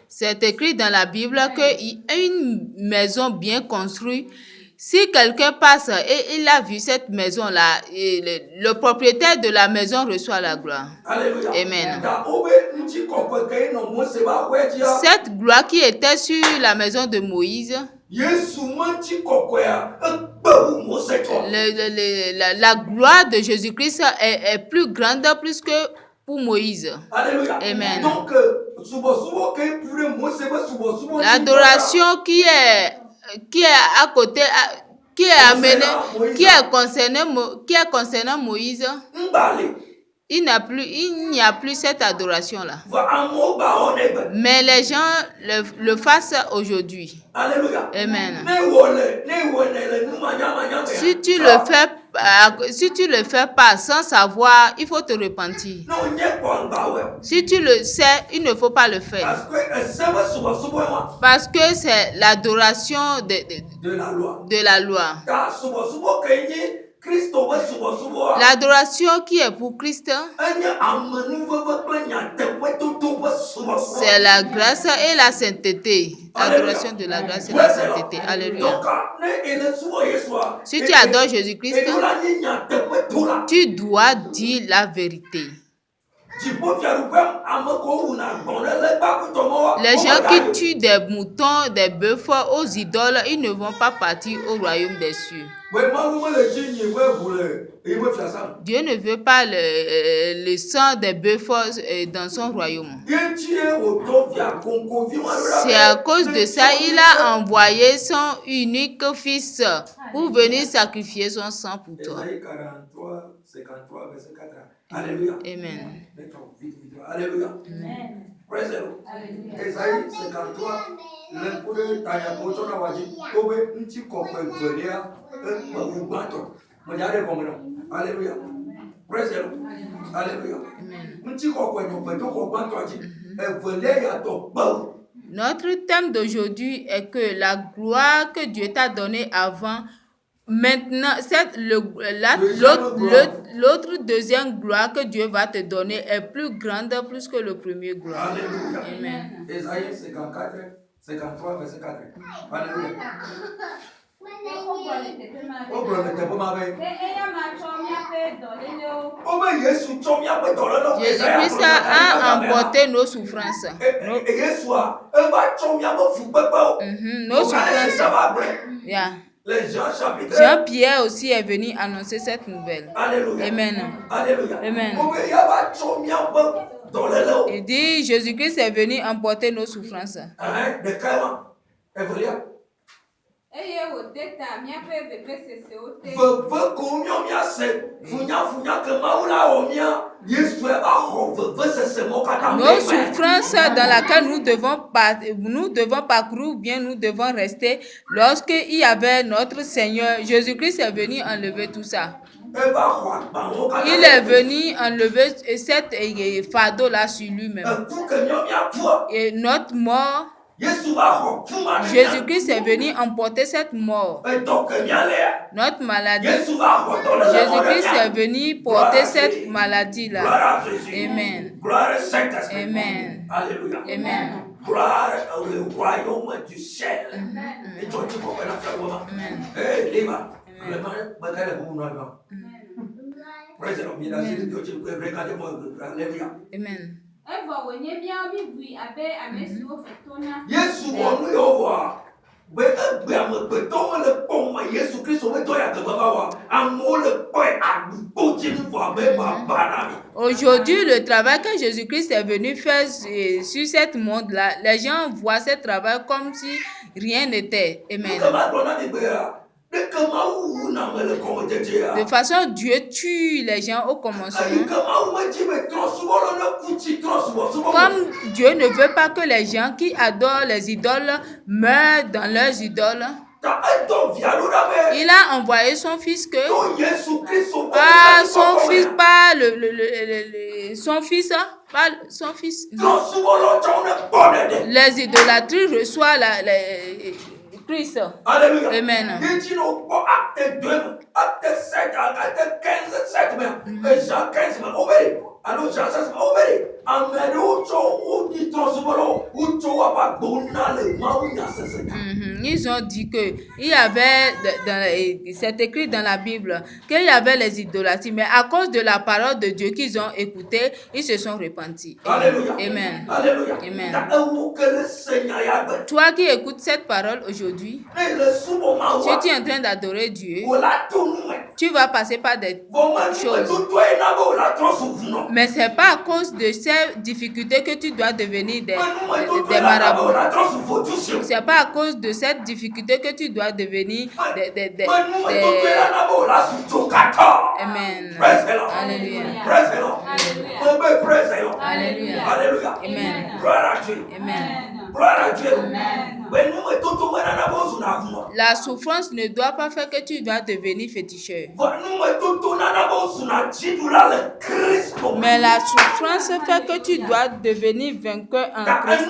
C'est écrit dans la Bible qu'une maison bien construite, si quelqu'un passe et il a vu cette maison-là, le propriétaire de la maison reçoit la gloire. Alléluia. Amen. Da obe nti kokwe no Mose ba hwetia. Cette gloire qui était sur la maison de Moïse, la gloire de Jésus-Christ est plus grande plus que pour Moïse. Alléluia. Amen. Donc, l'adoration qui est à côté, qui est amenée, qui est concernant Moïse, il n'y a plus cette adoration-là. Mais les gens le fassent aujourd'hui. Alléluia. Amen. Si tu le fais pas sans savoir, il faut te repentir. Si tu le sais, il ne faut pas le faire. Parce que c'est l'adoration de la loi. L'adoration qui est pour Christ, c'est la grâce et la sainteté. L'adoration de la grâce et la sainteté. Alléluia. Si tu adores Jésus-Christ, tu dois dire la vérité. Les gens qui tuent des moutons, des bœufs aux idoles, ils ne vont pas partir au royaume des cieux. Dieu ne veut pas le sang des bœufs dans son royaume. C'est à cause de ça il a envoyé son unique fils pour venir sacrifier son sang pour toi. Alléluia. Amen. Alléluia. Amen. Praise the Lord. Esaïe 53, le coup de Tayakoto na waji, kobe nchi kokwe velea, mabubato. Mojade komeno. Alléluia. Praise the Lord. Alléluia. Nchi kokwe no beto kobanto waji, velea to bau. Notre thème d'aujourd'hui est que la gloire que Dieu t'a donnée avant, maintenant, l'autre deuxième gloire que Dieu va te donner est plus grande, plus que le premier gloire. Alléluia. Amen. Esaïe 54, 53, verset 4. Alléluia. Jésus-Christ a emporté nos souffrances. Nos souffrances. Yeah. Jean-Pierre aussi est venu annoncer cette nouvelle. Alléluia. Amen. Alléluia. Amen. Il dit Jésus-Christ est venu emporter nos souffrances. Nos souffrances dans lesquelles nous devons parcourir, bien nous devons rester. Lorsqu'il y avait notre Seigneur, Jésus-Christ est venu enlever tout ça. Il est venu enlever cette fardeau-là sur lui-même. Et notre mort, Jésus-Christ est venu emporter cette mort. Notre maladie, Jésus-Christ est venu porter cette maladie-là. Amen. Amen. Amen. Gloire au royaume du ciel. Amen. Aujourd'hui, le travail que Jésus-Christ est venu faire sur ce monde-là, les gens voient ce travail comme si rien n'était. Amen. De façon, Dieu tue les gens au commencement. Comme Dieu ne veut pas que les gens qui adorent les idoles meurent dans leurs idoles, il a envoyé son fils son fils. Les idolâtries reçoivent Christ. Alléluia. Amen. Et tu n'as pas acte 2, acte 7, acte 15, 7 même. Et Jean 15 même. Obéis. Alors Jean 16 même. Obéis. Amen. Ils ont dit que il y avait, c'est écrit dans la Bible, qu'il y avait les idolâtries, mais à cause de la parole de Dieu qu'ils ont écoutée, ils se sont repentis. Alléluia. Amen. Alléluia. Amen. Amen. Toi qui écoutes cette parole aujourd'hui, si tu es en train d'adorer Dieu, tu vas passer par des choses. Mais ce n'est pas à cause de ces difficultés que tu dois devenir des marabouts. Ce n'est pas à cause de cette difficulté que tu dois devenir des Amen. Alléluia. Alléluia. Alléluia. Amen. Gloire à Dieu. Amen. Gloire à Dieu. La souffrance ne doit pas faire que tu dois devenir féticheur. Mais la souffrance fait que tu dois devenir vainqueur en Christ.